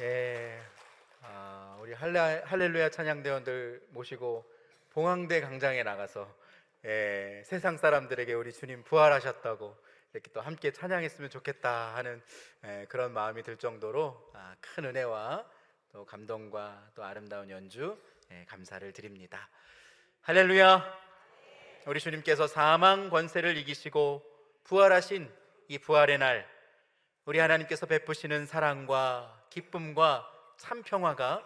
예, 우리 할렐루야 찬양대원들 모시고 봉황대 강장에 나가서 세상 사람들에게 우리 주님 부활하셨다고 이렇게 또 함께 찬양했으면 좋겠다 하는 그런 마음이 들 정도로 큰 은혜와 또 감동과 또 아름다운 연주 감사를 드립니다. 할렐루야. 우리 주님께서 사망 권세를 이기시고 부활하신 이 부활의 날, 우리 하나님께서 베푸시는 사랑과 기쁨과 참 평화가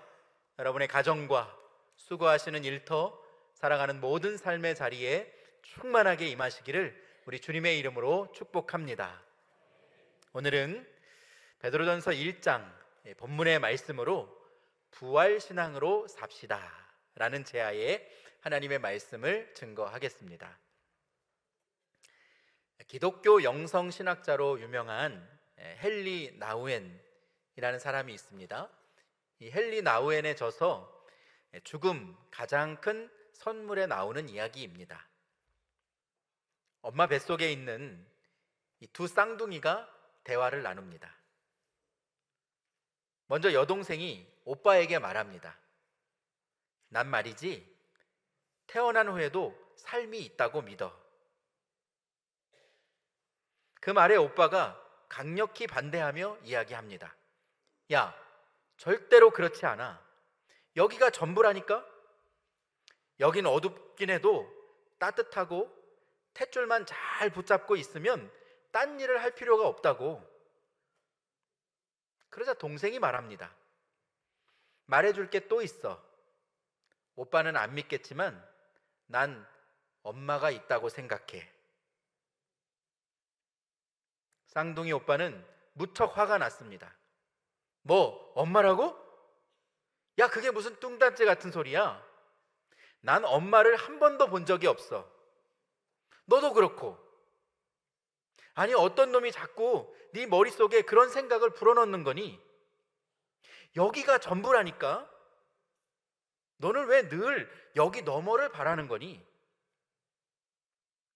여러분의 가정과 수고하시는 일터, 살아가는 모든 삶의 자리에 충만하게 임하시기를 우리 주님의 이름으로 축복합니다. 오늘은 베드로전서 1장 본문의 말씀으로 부활신앙으로 삽시다 라는 제하에 하나님의 말씀을 증거하겠습니다. 기독교 영성신학자로 유명한 헨리 나우엔이라는 사람이 있습니다. 이 헨리 나우엔의 저서 죽음 가장 큰 선물에 나오는 이야기입니다. 엄마 뱃속에 있는 이 두 쌍둥이가 대화를 나눕니다. 먼저 여동생이 오빠에게 말합니다. 난 말이지 태어난 후에도 삶이 있다고 믿어. 그 말에 오빠가 강력히 반대하며 이야기합니다. 야, 절대로 그렇지 않아. 여기가 전부라니까? 여긴 어둡긴 해도 따뜻하고 탯줄만 잘 붙잡고 있으면 딴 일을 할 필요가 없다고. 그러자 동생이 말합니다. 말해줄 게 또 있어. 오빠는 안 믿겠지만 난 엄마가 있다고 생각해. 쌍둥이 오빠는 무척 화가 났습니다. 뭐, 엄마라고? 야, 그게 무슨 뚱딴지 같은 소리야. 난 엄마를 한 번도 본 적이 없어. 너도 그렇고. 아니, 어떤 놈이 자꾸 네 머릿속에 그런 생각을 불어넣는 거니? 여기가 전부라니까. 너는 왜 늘 여기 너머를 바라는 거니?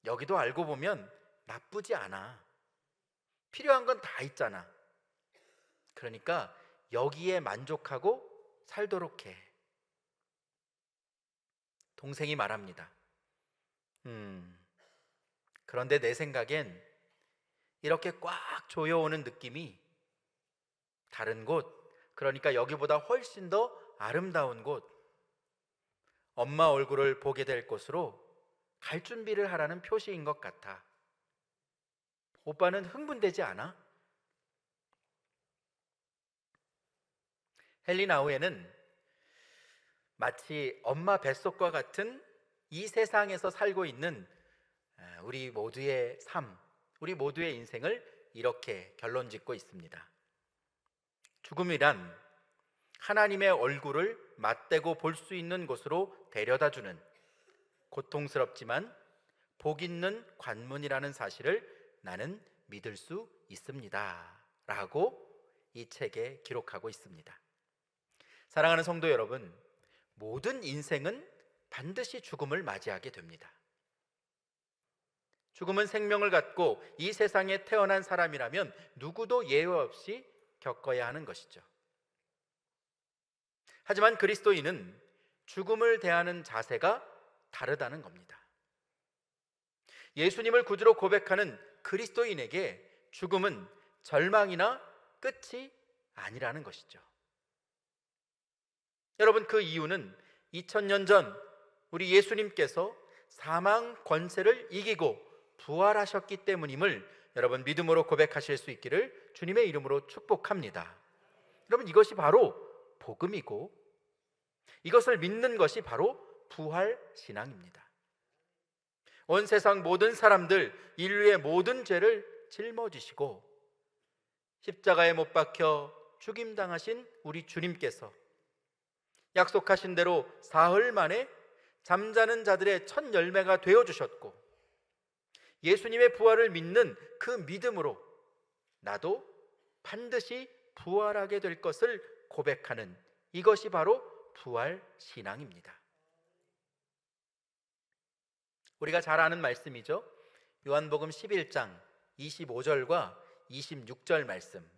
여기도 알고 보면 나쁘지 않아. 필요한 건 다 있잖아. 그러니까 여기에 만족하고 살도록 해. 동생이 말합니다. 그런데 내 생각엔 이렇게 꽉 조여오는 느낌이 다른 곳, 그러니까 여기보다 훨씬 더 아름다운 곳, 엄마 얼굴을 보게 될 곳으로 갈 준비를 하라는 표시인 것 같아. 오빠는 흥분되지 않아? 헨리 나우에는 마치 엄마 뱃속과 같은 이 세상에서 살고 있는 우리 모두의 삶, 우리 모두의 인생을 이렇게 결론짓고 있습니다. 죽음이란 하나님의 얼굴을 맞대고 볼 수 있는 곳으로 데려다주는 고통스럽지만 복 있는 관문이라는 사실을 나는 믿을 수 있습니다 라고 이 책에 기록하고 있습니다. 사랑하는 성도 여러분, 모든 인생은 반드시 죽음을 맞이하게 됩니다. 죽음은 생명을 갖고 이 세상에 태어난 사람이라면 누구도 예외 없이 겪어야 하는 것이죠. 하지만 그리스도인은 죽음을 대하는 자세가 다르다는 겁니다. 예수님을 구주로 고백하는 그리스도인에게 죽음은 절망이나 끝이 아니라는 것이죠. 여러분, 그 이유는 2000년 전 우리 예수님께서 사망 권세를 이기고 부활하셨기 때문임을 여러분 믿음으로 고백하실 수 있기를 주님의 이름으로 축복합니다. 여러분, 이것이 바로 복음이고 이것을 믿는 것이 바로 부활신앙입니다. 온 세상 모든 사람들, 인류의 모든 죄를 짊어지시고 십자가에 못 박혀 죽임당하신 우리 주님께서 약속하신 대로 사흘 만에 잠자는 자들의 첫 열매가 되어주셨고, 예수님의 부활을 믿는 그 믿음으로 나도 반드시 부활하게 될 것을 고백하는 이것이 바로 부활신앙입니다. 우리가 잘 아는 말씀이죠. 요한복음 11장 25절과 26절 말씀,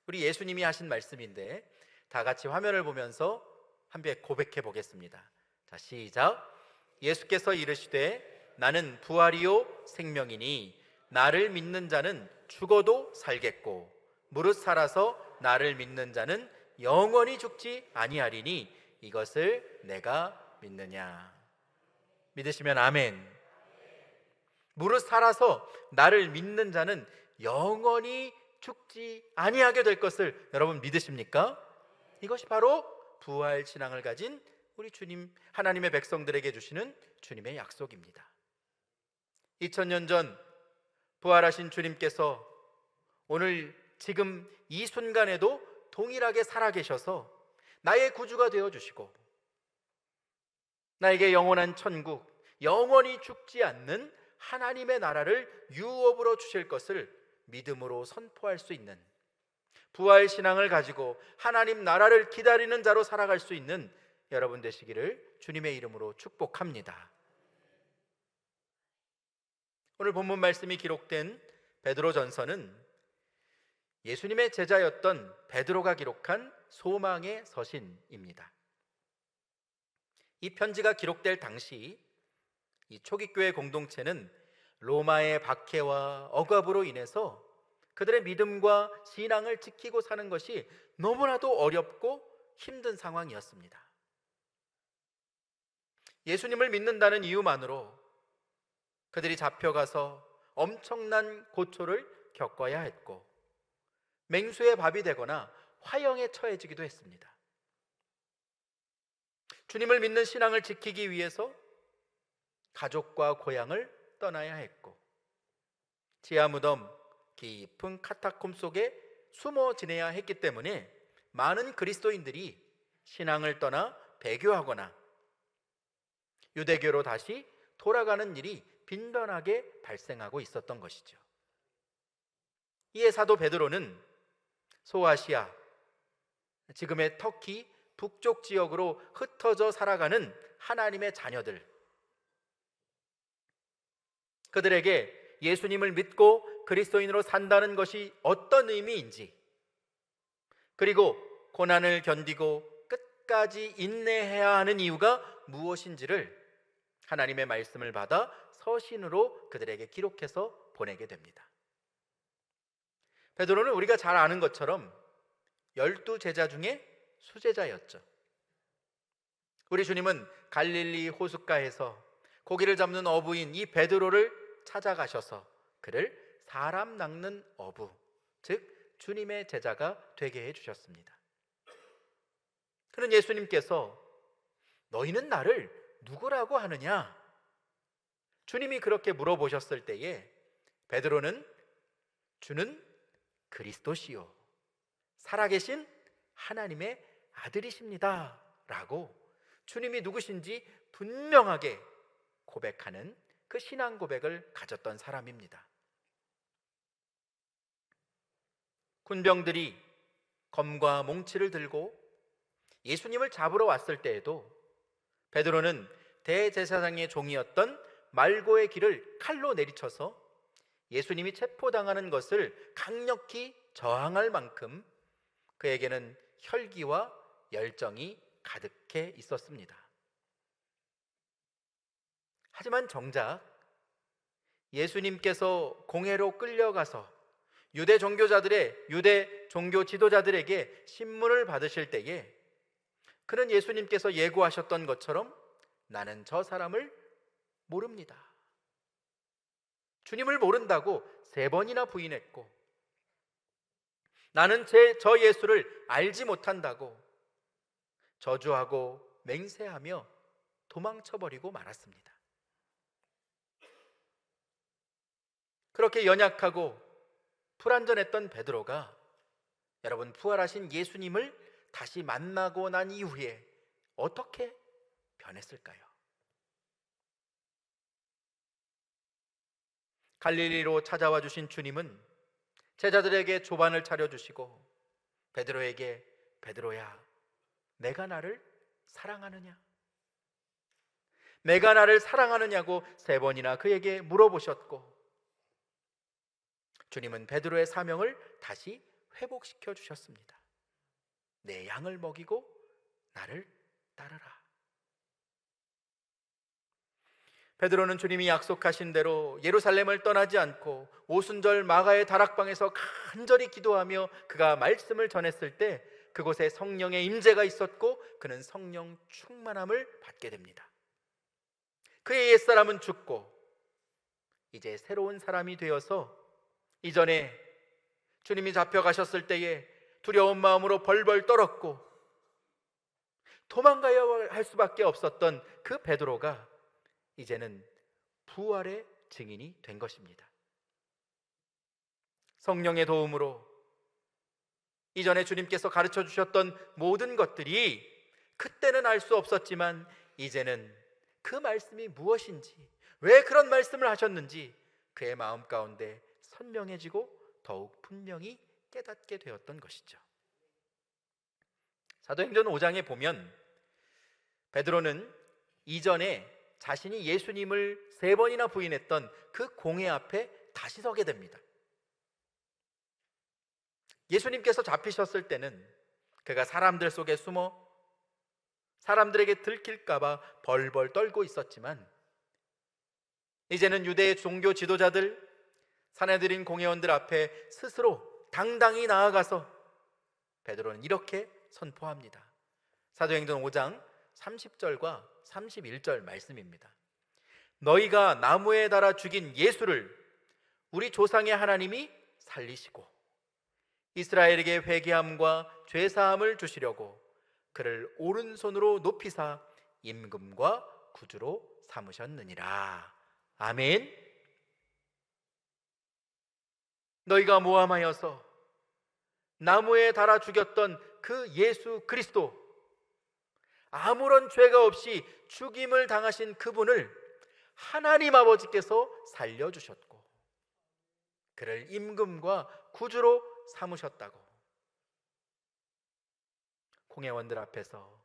우리 예수님이 하신 말씀인데 다 같이 화면을 보면서 함께 고백해 보겠습니다. 자, 시작. 예수께서 이르시되 나는 부활이요 생명이니 나를 믿는 자는 죽어도 살겠고 무릇 살아서 나를 믿는 자는 영원히 죽지 아니하리니 이것을 내가 믿느냐. 믿으시면 아멘. 무릇 살아서 나를 믿는 자는 영원히 죽지 아니하게 될 것을 여러분 믿으십니까? 이것이 바로 부활 신앙을 가진 우리 주님, 하나님의 백성들에게 주시는 주님의 약속입니다. 2000년 전 부활하신 주님께서 오늘 지금 이 순간에도 동일하게 살아계셔서 나의 구주가 되어주시고 나에게 영원한 천국, 영원히 죽지 않는 하나님의 나라를 유업으로 주실 것을 믿음으로 선포할 수 있는, 부활 신앙을 가지고 하나님 나라를 기다리는 자로 살아갈 수 있는 여러분 되시기를 주님의 이름으로 축복합니다. 오늘 본문 말씀이 기록된 베드로전서는 예수님의 제자였던 베드로가 기록한 소망의 서신입니다. 이 편지가 기록될 당시 이 초기교회 공동체는 로마의 박해와 억압으로 인해서 그들의 믿음과 신앙을 지키고 사는 것이 너무나도 어렵고 힘든 상황이었습니다. 예수님을 믿는다는 이유만으로 그들이 잡혀가서 엄청난 고초를 겪어야 했고 맹수의 밥이 되거나 화형에 처해지기도 했습니다. 주님을 믿는 신앙을 지키기 위해서 가족과 고향을 떠나야 했고 지하무덤, 깊은 카타콤 속에 숨어 지내야 했기 때문에 많은 그리스도인들이 신앙을 떠나 배교하거나 유대교로 다시 돌아가는 일이 빈번하게 발생하고 있었던 것이죠. 이에 사도 베드로는 소아시아, 지금의 터키 북쪽 지역으로 흩어져 살아가는 하나님의 자녀들, 그들에게 예수님을 믿고 그리스도인으로 산다는 것이 어떤 의미인지, 그리고 고난을 견디고 끝까지 인내해야 하는 이유가 무엇인지를 하나님의 말씀을 받아 서신으로 그들에게 기록해서 보내게 됩니다. 베드로는 우리가 잘 아는 것처럼 12제자 중에 수제자였죠. 우리 주님은 갈릴리 호숫가에서 고기를 잡는 어부인 이 베드로를 찾아가셔서 그를 사람 낚는 어부, 즉 주님의 제자가 되게 해주셨습니다. 그는 예수님께서 너희는 나를 누구라고 하느냐? 주님이 그렇게 물어보셨을 때에 베드로는 주는 그리스도시요 살아계신 하나님의 아들이십니다 라고 주님이 누구신지 분명하게 고백하는 그 신앙 고백을 가졌던 사람입니다. 군병들이 검과 몽치를 들고 예수님을 잡으러 왔을 때에도 베드로는 대제사장의 종이었던 말고의 길을 칼로 내리쳐서 예수님이 체포당하는 것을 강력히 저항할 만큼 그에게는 혈기와 열정이 가득해 있었습니다. 하지만 정작 예수님께서 공회로 끌려가서 유대 종교 지도자들에게 신문을 받으실 때에 그는 예수님께서 예고하셨던 것처럼 나는 저 사람을 모릅니다. 주님을 모른다고 3번이나 부인했고 나는 저 예수를 알지 못한다고 저주하고 맹세하며 도망쳐버리고 말았습니다. 그렇게 연약하고 불완전했던 베드로가 여러분 부활하신 예수님을 다시 만나고 난 이후에 어떻게 변했을까요? 갈릴리로 찾아와 주신 주님은 제자들에게 조반을 차려주시고 베드로에게 베드로야 내가 나를 사랑하느냐? 내가 나를 사랑하느냐고 3번이나 그에게 물어보셨고 주님은 베드로의 사명을 다시 회복시켜 주셨습니다. 내 양을 먹이고 나를 따르라. 베드로는 주님이 약속하신 대로 예루살렘을 떠나지 않고 오순절 마가의 다락방에서 간절히 기도하며 그가 말씀을 전했을 때 그곳에 성령의 임재가 있었고 그는 성령 충만함을 받게 됩니다. 그의 옛사람은 죽고 이제 새로운 사람이 되어서 이전에 주님이 잡혀가셨을 때에 두려운 마음으로 벌벌 떨었고 도망가야 할 수밖에 없었던 그 베드로가 이제는 부활의 증인이 된 것입니다. 성령의 도움으로 이전에 주님께서 가르쳐 주셨던 모든 것들이 그때는 알 수 없었지만 이제는 그 말씀이 무엇인지, 왜 그런 말씀을 하셨는지 그의 마음 가운데 선명해지고 더욱 분명히 깨닫게 되었던 것이죠. 사도행전 5장에 보면 베드로는 이전에 자신이 예수님을 3번이나 부인했던 그 공회 앞에 다시 서게 됩니다. 예수님께서 잡히셨을 때는 그가 사람들 속에 숨어 사람들에게 들킬까봐 벌벌 떨고 있었지만 이제는 유대의 종교 지도자들, 산헤드린 공회원들 앞에 스스로 당당히 나아가서 베드로는 이렇게 선포합니다. 사도행전 5장 30절과 31절 말씀입니다. 너희가 나무에 달아 죽인 예수를 우리 조상의 하나님이 살리시고 이스라엘에게 회개함과 죄사함을 주시려고 그를 오른손으로 높이사 임금과 구주로 삼으셨느니라. 아멘. 너희가 모함하여서 나무에 달아 죽였던 그 예수 그리스도, 아무런 죄가 없이 죽임을 당하신 그분을 하나님 아버지께서 살려주셨고 그를 임금과 구주로 삼으셨다고 공회원들 앞에서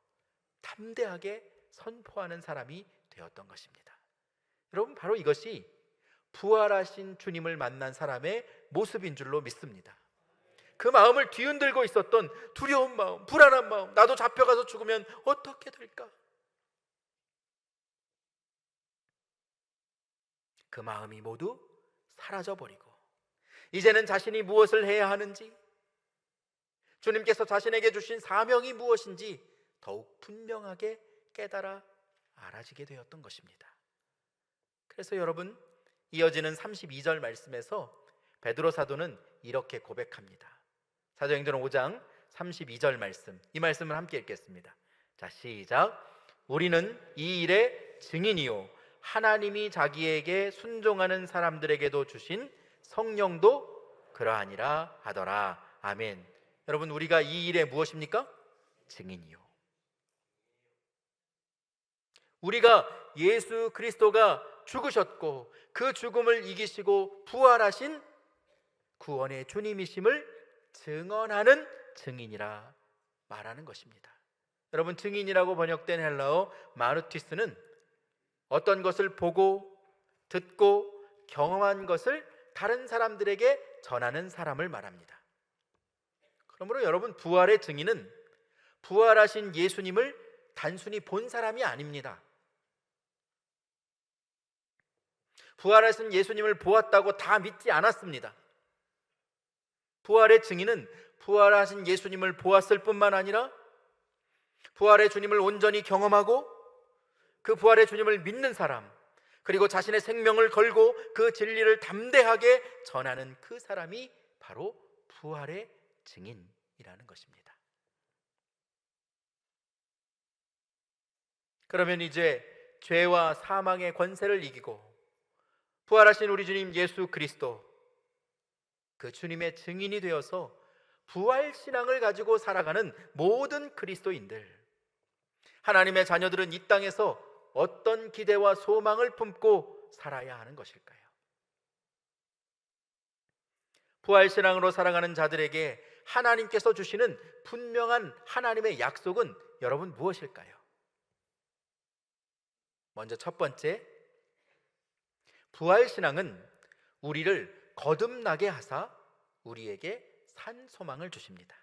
담대하게 선포하는 사람이 되었던 것입니다. 여러분, 바로 이것이 부활하신 주님을 만난 사람의 모습인 줄로 믿습니다. 그 마음을 뒤흔들고 있었던 두려운 마음, 불안한 마음, 나도 잡혀가서 죽으면 어떻게 될까? 그 마음이 모두 사라져버리고 이제는 자신이 무엇을 해야 하는지, 주님께서 자신에게 주신 사명이 무엇인지 더욱 분명하게 깨달아 알아지게 되었던 것입니다. 그래서 여러분, 이어지는 32절 말씀에서 베드로 사도는 이렇게 고백합니다. 사도행전 5장 32절 말씀, 이 말씀을 함께 읽겠습니다. 자, 시작. 우리는 이 일의 증인이요 하나님이 자기에게 순종하는 사람들에게도 주신 성령도 그러하니라 하더라. 아멘. 여러분, 우리가 이 일의 무엇입니까? 증인이요. 우리가 예수 그리스도가 죽으셨고 그 죽음을 이기시고 부활하신 구원의 주님이심을 증언하는 증인이라 말하는 것입니다. 여러분, 증인이라고 번역된 헬라어 마르티스는 어떤 것을 보고 듣고 경험한 것을 다른 사람들에게 전하는 사람을 말합니다. 그러므로 여러분, 부활의 증인은 부활하신 예수님을 단순히 본 사람이 아닙니다. 부활하신 예수님을 보았다고 다 믿지 않았습니다. 부활의 증인은 부활하신 예수님을 보았을 뿐만 아니라 부활의 주님을 온전히 경험하고 그 부활의 주님을 믿는 사람, 그리고 자신의 생명을 걸고 그 진리를 담대하게 전하는 그 사람이 바로 부활의 증인이라는 것입니다. 그러면 이제 죄와 사망의 권세를 이기고 부활하신 우리 주님 예수 그리스도, 그 주님의 증인이 되어서 부활신앙을 가지고 살아가는 모든 그리스도인들, 하나님의 자녀들은 이 땅에서 어떤 기대와 소망을 품고 살아야 하는 것일까요? 부활신앙으로 살아가는 자들에게 하나님께서 주시는 분명한 하나님의 약속은 여러분 무엇일까요? 먼저 첫 번째, 부활신앙은 우리를 거듭나게 하사 우리에게 산 소망을 주십니다.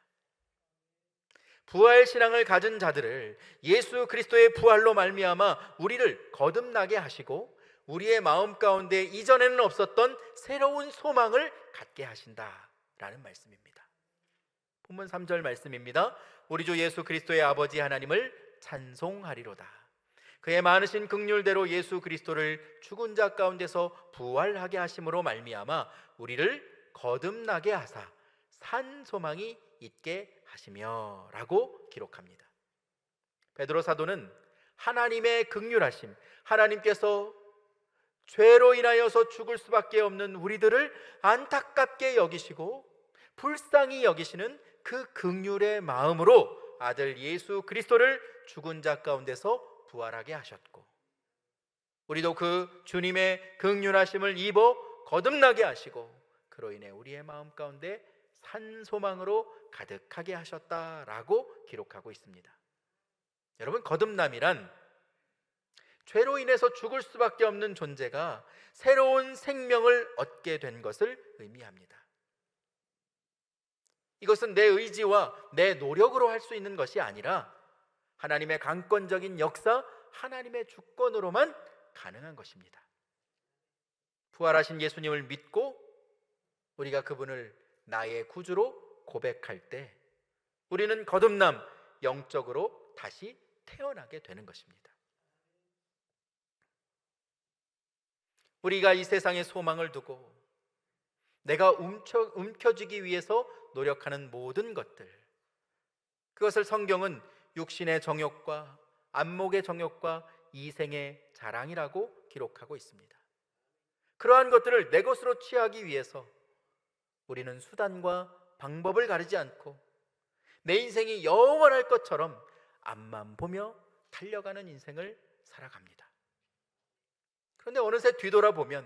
부활 신앙을 가진 자들을 예수 그리스도의 부활로 말미암아 우리를 거듭나게 하시고 우리의 마음 가운데 이전에는 없었던 새로운 소망을 갖게 하신다라는 말씀입니다. 본문 3절 말씀입니다. 우리 주 예수 그리스도의 아버지 하나님을 찬송하리로다. 그의 많으신 긍휼대로 예수 그리스도를 죽은 자 가운데서 부활하게 하심으로 말미암아 우리를 거듭나게 하사 산 소망이 있게 하시며 라고 기록합니다. 베드로 사도는 하나님의 긍휼하심, 하나님께서 죄로 인하여서 죽을 수밖에 없는 우리들을 안타깝게 여기시고 불쌍히 여기시는 그 긍휼의 마음으로 아들 예수 그리스도를 죽은 자 가운데서 부활하게 하셨고 우리도 그 주님의 긍휼하심을 입어 거듭나게 하시고 그로 인해 우리의 마음 가운데 산 소망으로 가득하게 하셨다라고 기록하고 있습니다. 여러분, 거듭남이란 죄로 인해서 죽을 수밖에 없는 존재가 새로운 생명을 얻게 된 것을 의미합니다. 이것은 내 의지와 내 노력으로 할 수 있는 것이 아니라 하나님의 강권적인 역사, 하나님의 주권으로만 가능한 것입니다. 부활하신 예수님을 믿고 우리가 그분을 나의 구주로 고백할 때 우리는 거듭남, 영적으로 다시 태어나게 되는 것입니다. 우리가 이 세상에 소망을 두고 내가 움켜쥐기 위해서 노력하는 모든 것들, 그것을 성경은 육신의 정욕과 안목의 정욕과 이생의 자랑이라고 기록하고 있습니다. 그러한 것들을 내 것으로 취하기 위해서 우리는 수단과 방법을 가리지 않고 내 인생이 영원할 것처럼 앞만 보며 달려가는 인생을 살아갑니다. 그런데 어느새 뒤돌아보면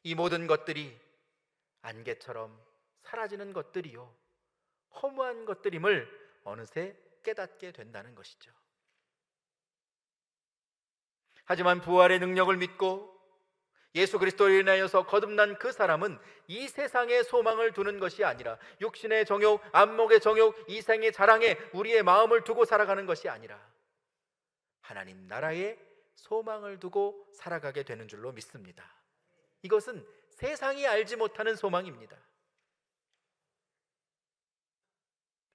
이 모든 것들이 안개처럼 사라지는 것들이요, 허무한 것들임을 어느새 깨닫게 된다는 것이죠. 하지만 부활의 능력을 믿고 예수 그리스도로 인하여서 거듭난 그 사람은 이 세상에 소망을 두는 것이 아니라 육신의 정욕, 안목의 정욕, 이생의 자랑에 우리의 마음을 두고 살아가는 것이 아니라 하나님 나라에 소망을 두고 살아가게 되는 줄로 믿습니다. 이것은 세상이 알지 못하는 소망입니다.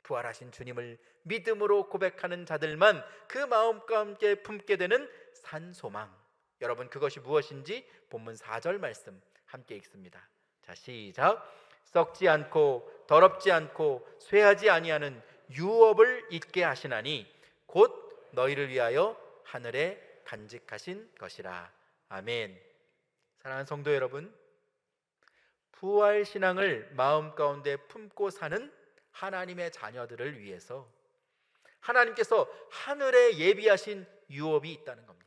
부활하신 주님을 믿음으로 고백하는 자들만 그 마음과 함께 품게 되는 산 소망, 여러분, 그것이 무엇인지 본문 4절 말씀 함께 읽습니다. 자, 시작. 썩지 않고 더럽지 않고 쇠하지 아니하는 유업을 있게 하시나니 곧 너희를 위하여 하늘에 간직하신 것이라. 아멘. 사랑하는 성도 여러분, 부활 신앙을 마음 가운데 품고 사는 하나님의 자녀들을 위해서 하나님께서 하늘에 예비하신 유업이 있다는 겁니다.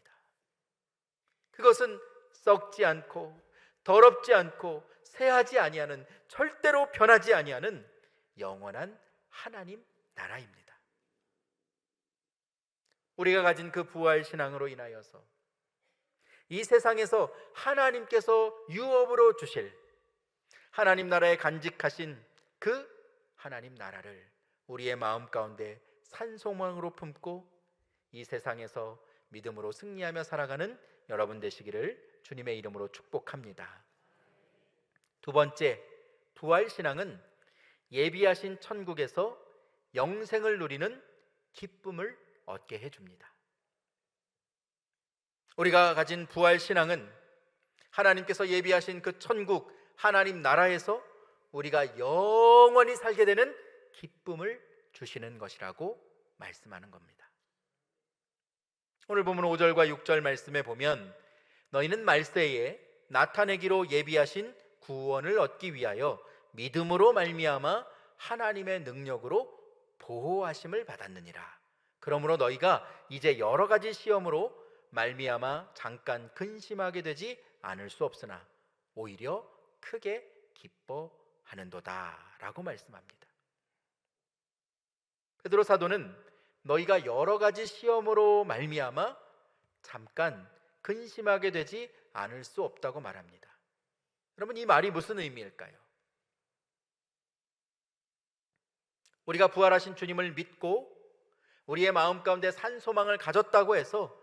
그것은 썩지 않고 더럽지 않고 쇠하지 아니하는, 절대로 변하지 아니하는 영원한 하나님 나라입니다. 우리가 가진 그 부활 신앙으로 인하여서 이 세상에서 하나님께서 유업으로 주실 하나님 나라에 간직하신 그 하나님 나라를 우리의 마음 가운데 산소망으로 품고 이 세상에서 믿음으로 승리하며 살아가는 여러분 되시기를 주님의 이름으로 축복합니다. 두 번째, 부활신앙은 예비하신 천국에서 영생을 누리는 기쁨을 얻게 해줍니다. 우리가 가진 부활신앙은 하나님께서 예비하신 그 천국, 하나님 나라에서 우리가 영원히 살게 되는 기쁨을 주시는 것이라고 말씀하는 겁니다. 오늘 보면 5절과 6절 말씀에 보면 너희는 말세에 나타내기로 예비하신 구원을 얻기 위하여 믿음으로 말미암아 하나님의 능력으로 보호하심을 받았느니라. 그러므로 너희가 이제 여러 가지 시험으로 말미암아 잠깐 근심하게 되지 않을 수 없으나 오히려 크게 기뻐하는도다 라고 말씀합니다. 베드로 사도는 너희가 여러 가지 시험으로 말미암아 잠깐 근심하게 되지 않을 수 없다고 말합니다. 여러분, 이 말이 무슨 의미일까요? 우리가 부활하신 주님을 믿고 우리의 마음 가운데 산 소망을 가졌다고 해서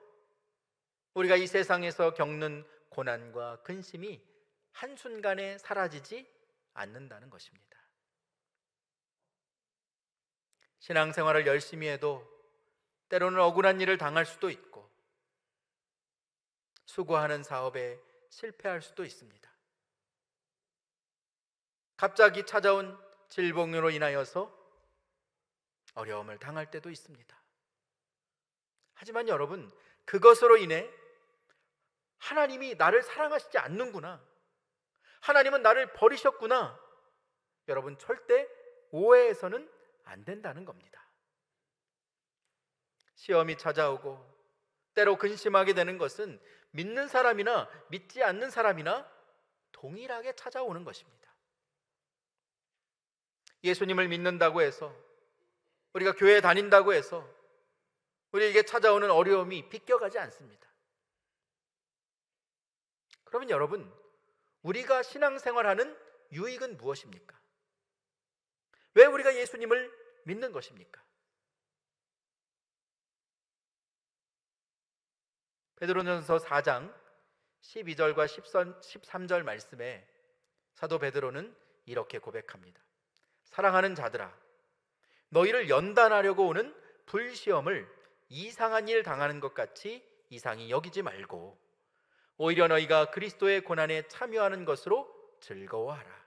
우리가 이 세상에서 겪는 고난과 근심이 한순간에 사라지지 않는다는 것입니다. 신앙생활을 열심히 해도 때로는 억울한 일을 당할 수도 있고 수고하는 사업에 실패할 수도 있습니다. 갑자기 찾아온 질병으로 인하여서 어려움을 당할 때도 있습니다. 하지만 여러분, 그것으로 인해 하나님이 나를 사랑하시지 않는구나, 하나님은 나를 버리셨구나, 여러분 절대 오해해서는 안 된다는 겁니다. 시험이 찾아오고 때로 근심하게 되는 것은 믿는 사람이나 믿지 않는 사람이나 동일하게 찾아오는 것입니다. 예수님을 믿는다고 해서, 우리가 교회에 다닌다고 해서 우리에게 찾아오는 어려움이 비껴가지 않습니다. 그러면 여러분, 우리가 신앙생활하는 유익은 무엇입니까? 왜 우리가 예수님을 믿는 것입니까? 베드로전서 4장 12절과 13절 말씀에 사도 베드로는 이렇게 고백합니다. 사랑하는 자들아, 너희를 연단하려고 오는 불시험을 이상한 일 당하는 것 같이 이상히 여기지 말고 오히려 너희가 그리스도의 고난에 참여하는 것으로 즐거워하라.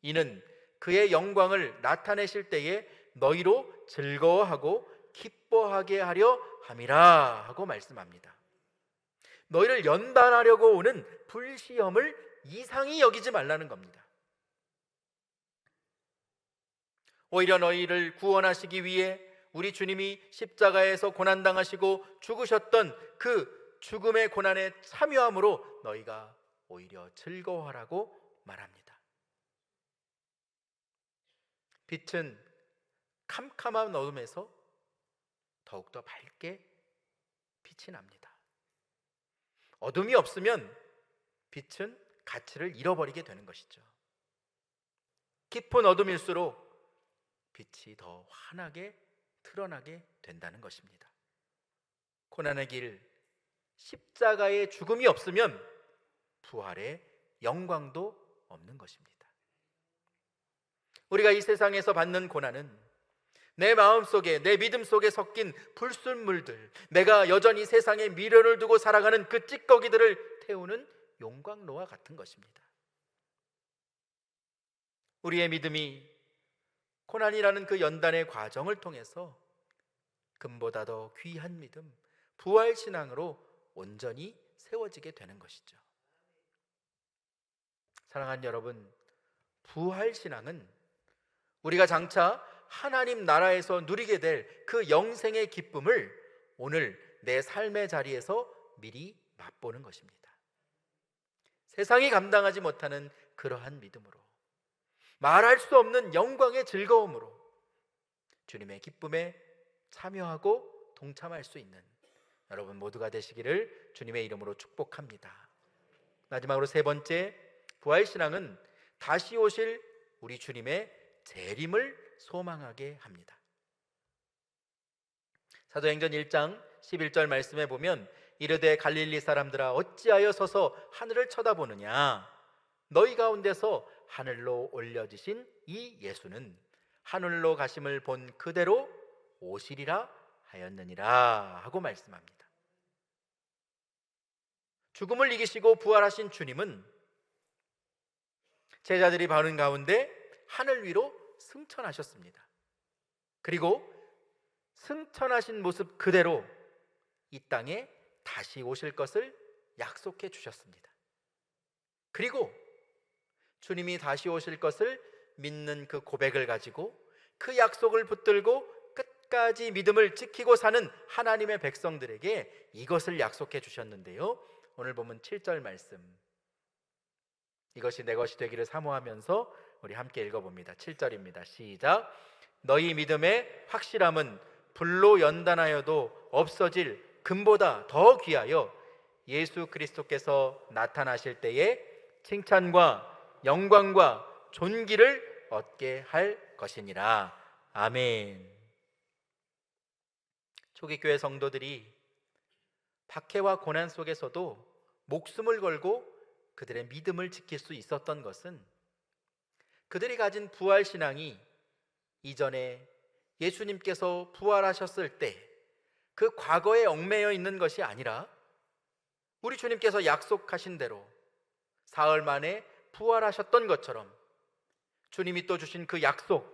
이는 그의 영광을 나타내실 때에 너희로 즐거워하고 기뻐하게 하려 함이라 하고 말씀합니다. 너희를 연단하려고 오는 불시험을 이상히 여기지 말라는 겁니다. 오히려 너희를 구원하시기 위해 우리 주님이 십자가에서 고난당하시고 죽으셨던 그 죽음의 고난에 참여함으로 너희가 오히려 즐거워하라고 말합니다. 빛은 캄캄한 어둠에서 더욱더 밝게 빛이 납니다. 어둠이 없으면 빛은 가치를 잃어버리게 되는 것이죠. 깊은 어둠일수록 빛이 더 환하게 드러나게 된다는 것입니다. 고난의 길, 십자가의 죽음이 없으면 부활의 영광도 없는 것입니다. 우리가 이 세상에서 받는 고난은 내 마음속에, 내 믿음 속에 섞인 불순물들, 내가 여전히 세상에 미련을 두고 살아가는 그 찌꺼기들을 태우는 용광로와 같은 것입니다. 우리의 믿음이 고난이라는 그 연단의 과정을 통해서 금보다 더 귀한 믿음, 부활신앙으로 온전히 세워지게 되는 것이죠. 사랑하는 여러분, 부활신앙은 우리가 장차 하나님 나라에서 누리게 될 그 영생의 기쁨을 오늘 내 삶의 자리에서 미리 맛보는 것입니다. 세상이 감당하지 못하는 그러한 믿음으로, 말할 수 없는 영광의 즐거움으로 주님의 기쁨에 참여하고 동참할 수 있는 여러분 모두가 되시기를 주님의 이름으로 축복합니다. 마지막으로 세 번째, 부활신앙은 다시 오실 우리 주님의 재림을 소망하게 합니다. 사도행전 1장 11절 말씀에 보면 이르되 갈릴리 사람들아 어찌하여 서서 하늘을 쳐다보느냐, 너희 가운데서 하늘로 올려지신 이 예수는 하늘로 가심을 본 그대로 오시리라 하였느니라 하고 말씀합니다. 죽음을 이기시고 부활하신 주님은 제자들이 보는 가운데 하늘 위로 승천하셨습니다. 그리고 승천하신 모습 그대로 이 땅에 다시 오실 것을 약속해 주셨습니다. 그리고 주님이 다시 오실 것을 믿는 그 고백을 가지고 그 약속을 붙들고 끝까지 믿음을 지키고 사는 하나님의 백성들에게 이것을 약속해 주셨는데요, 오늘 보면 7절 말씀, 이것이 내 것이 되기를 사모하면서 우리 함께 읽어봅니다. 7절입니다. 시작. 너희 믿음의 확실함은 불로 연단하여도 없어질 금보다 더 귀하여 예수 그리스도께서 나타나실 때에 칭찬과 영광과 존귀를 얻게 할 것이니라. 아멘. 초기교회 성도들이 박해와 고난 속에서도 목숨을 걸고 그들의 믿음을 지킬 수 있었던 것은 그들이 가진 부활신앙이 이전에 예수님께서 부활하셨을 때 그 과거에 얽매여 있는 것이 아니라 우리 주님께서 약속하신 대로 사흘 만에 부활하셨던 것처럼 주님이 또 주신 그 약속,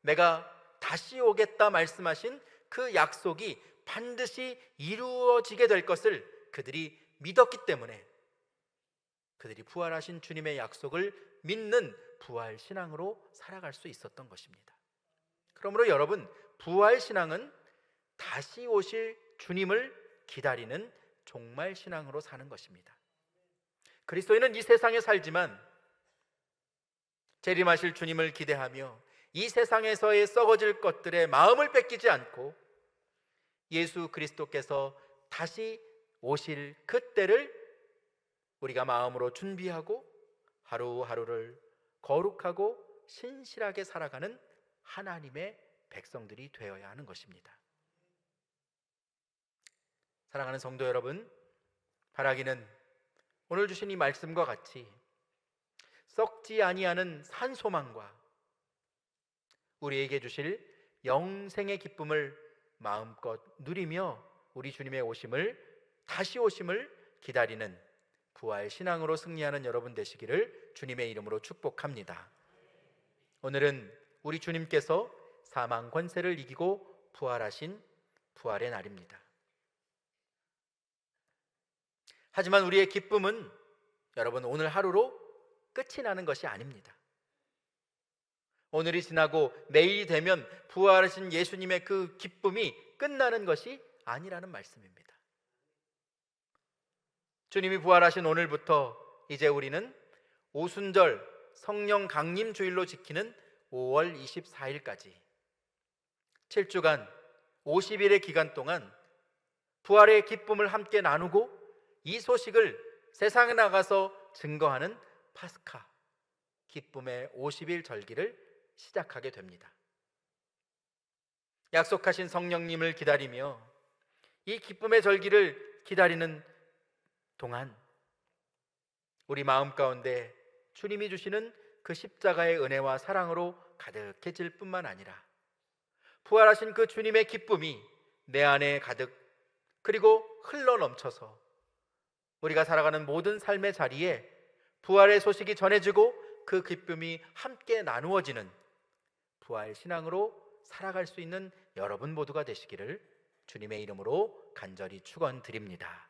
내가 다시 오겠다 말씀하신 그 약속이 반드시 이루어지게 될 것을 그들이 믿었기 때문에 그들이 부활하신 주님의 약속을 믿는 부활신앙으로 살아갈 수 있었던 것입니다. 그러므로 여러분, 부활신앙은 다시 오실 주님을 기다리는 종말신앙으로 사는 것입니다. 그리스도인은 이 세상에 살지만 재림하실 주님을 기대하며 이 세상에서의 썩어질 것들에 마음을 뺏기지 않고 예수 그리스도께서 다시 오실 그때를 우리가 마음으로 준비하고 하루하루를 거룩하고 신실하게 살아가는 하나님의 백성들이 되어야 하는 것입니다. 사랑하는 성도 여러분, 바라기는 오늘 주신 이 말씀과 같이 썩지 아니하는 산소망과 우리에게 주실 영생의 기쁨을 마음껏 누리며 우리 주님의 다시 오심을 기다리는 부활 신앙으로 승리하는 여러분 되시기를 주님의 이름으로 축복합니다. 오늘은 우리 주님께서 사망 권세를 이기고 부활하신 부활의 날입니다. 하지만 우리의 기쁨은 여러분 오늘 하루로 끝이 나는 것이 아닙니다. 오늘이 지나고 내일이 되면 부활하신 예수님의 그 기쁨이 끝나는 것이 아니라는 말씀입니다. 주님이 부활하신 오늘부터 이제 우리는 오순절 성령 강림 주일로 지키는 5월 24일까지 7주간 50일의 기간 동안 부활의 기쁨을 함께 나누고 이 소식을 세상에 나가서 증거하는 파스카 기쁨의 50일 절기를 시작하게 됩니다. 약속하신 성령님을 기다리며 이 기쁨의 절기를 기다리는 동안 우리 마음 가운데 주님이 주시는 그 십자가의 은혜와 사랑으로 가득해질 뿐만 아니라 부활하신 그 주님의 기쁨이 내 안에 가득 그리고 흘러 넘쳐서 우리가 살아가는 모든 삶의 자리에 부활의 소식이 전해지고 그 기쁨이 함께 나누어지는 부활 신앙으로 살아갈 수 있는 여러분 모두가 되시기를 주님의 이름으로 간절히 축원드립니다.